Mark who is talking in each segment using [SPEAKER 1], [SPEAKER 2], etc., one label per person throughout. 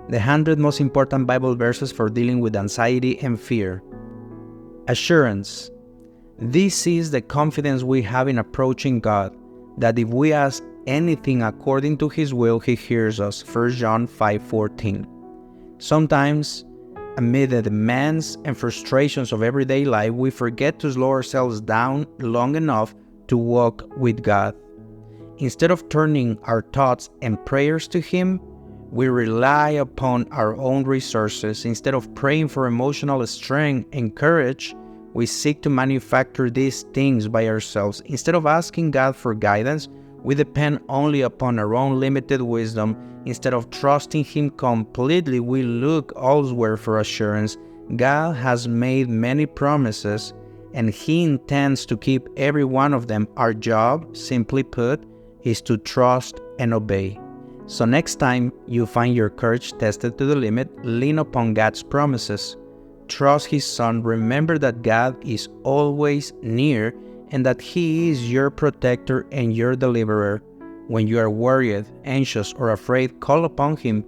[SPEAKER 1] The 100 most important Bible verses for dealing with anxiety and fear. Assurance. This is the confidence we have in approaching God, that if we ask anything according to His will, He hears us. 1 John 5:14. Sometimes, amid the demands and frustrations of everyday life, we forget to slow ourselves down long enough to walk with God. Instead of turning our thoughts and prayers to Him, we rely upon our own resources. Instead of praying for emotional strength and courage, we seek to manufacture these things by ourselves. Instead of asking God for guidance, we depend only upon our own limited wisdom. Instead of trusting Him completely, we look elsewhere for assurance. God has made many promises, and He intends to keep every one of them. Our job, simply put, is to trust and obey. So next time you find your courage tested to the limit, lean upon God's promises. Trust His Son. Remember that God is always near and that He is your protector and your deliverer. When you are worried, anxious, or afraid, call upon Him.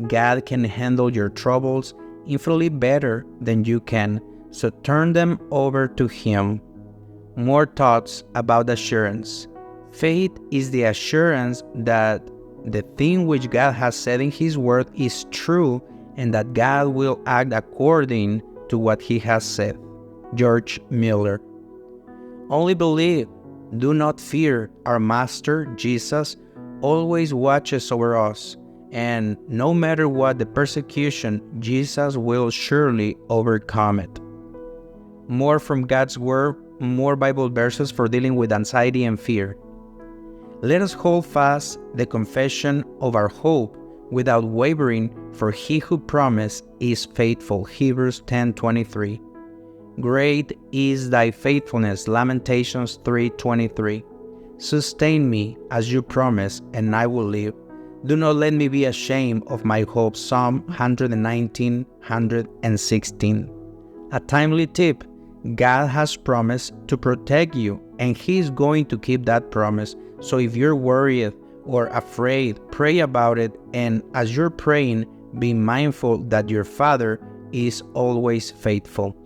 [SPEAKER 1] God can handle your troubles infinitely better than you can, so turn them over to Him. More thoughts about assurance. Faith is the assurance that the thing which God has said in His Word is true and that God will act according to what He has said. George Miller. Only believe, do not fear. Our Master, Jesus, always watches over us, and no matter what the persecution, Jesus will surely overcome it. More from God's Word, more Bible verses for dealing with anxiety and fear. Let us hold fast the confession of our hope without wavering, for He who promised is faithful. Hebrews 10:23. Great is thy faithfulness. Lamentations 3:23. Sustain me as you promised, and I will live. Do not let me be ashamed of my hope. Psalm 119, 116. A timely tip. God has promised to protect you, and He is going to keep that promise. So if you're worried or afraid, pray about it, and as you're praying, be mindful that your Father is always faithful.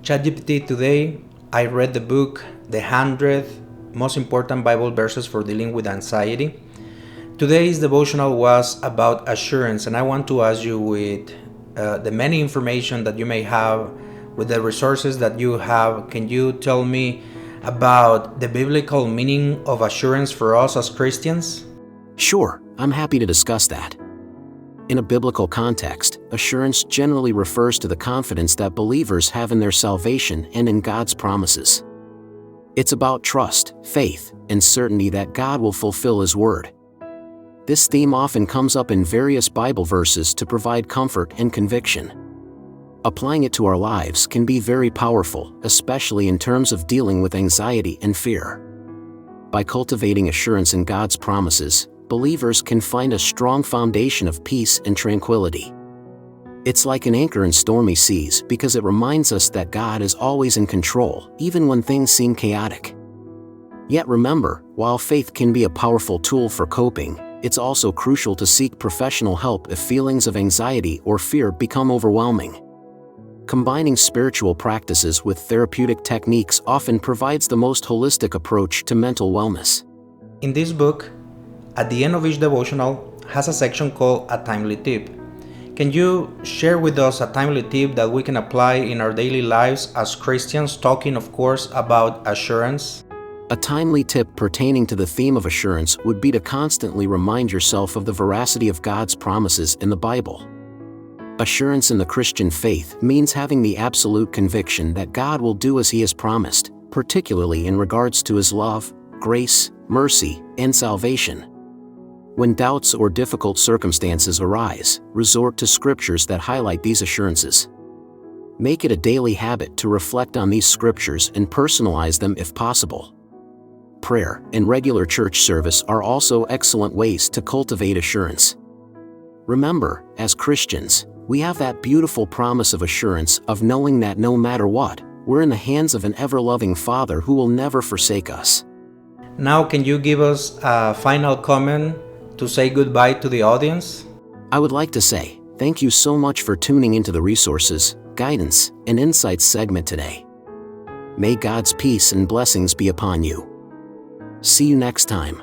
[SPEAKER 1] ChatGPT. Today, I read the book, The 100 Most Important Bible Verses for Dealing with Anxiety. Today's devotional was about assurance, and I want to ask you, with the many information that you may have, with the resources that you have, can you tell me about the biblical meaning of assurance for us as Christians?
[SPEAKER 2] Sure, I'm happy to discuss that. In a biblical context, assurance generally refers to the confidence that believers have in their salvation and in God's promises. It's about trust, faith, and certainty that God will fulfill His word. This theme often comes up in various Bible verses to provide comfort and conviction. Applying it to our lives can be very powerful, especially in terms of dealing with anxiety and fear. By cultivating assurance in God's promises, believers can find a strong foundation of peace and tranquility. It's like an anchor in stormy seas because it reminds us that God is always in control, even when things seem chaotic. Yet remember, while faith can be a powerful tool for coping, it's also crucial to seek professional help if feelings of anxiety or fear become overwhelming. Combining spiritual practices with therapeutic techniques often provides the most holistic approach to mental wellness.
[SPEAKER 1] In this book, at the end of each devotional, has a section called A Timely Tip. Can you share with us a timely tip that we can apply in our daily lives as Christians, talking, of course, about assurance?
[SPEAKER 2] A timely tip pertaining to the theme of assurance would be to constantly remind yourself of the veracity of God's promises in the Bible. Assurance in the Christian faith means having the absolute conviction that God will do as He has promised, particularly in regards to His love, grace, mercy, and salvation. When doubts or difficult circumstances arise, resort to scriptures that highlight these assurances. Make it a daily habit to reflect on these scriptures and personalize them if possible. Prayer and regular church service are also excellent ways to cultivate assurance. Remember, as Christians, we have that beautiful promise of assurance of knowing that no matter what, we're in the hands of an ever-loving Father who will never forsake us.
[SPEAKER 1] Now, can you give us a final comment to say goodbye to the audience?
[SPEAKER 2] I would like to say thank you so much for tuning into the resources, guidance, and insights segment today. May God's peace and blessings be upon you. See you next time.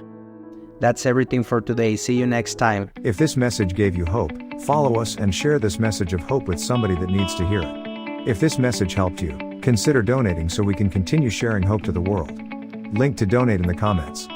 [SPEAKER 1] That's everything for today. See you next time.
[SPEAKER 3] If this message gave you hope, follow us and share this message of hope with somebody that needs to hear it. If this message helped you, consider donating so we can continue sharing hope to the world. Link to donate in the comments.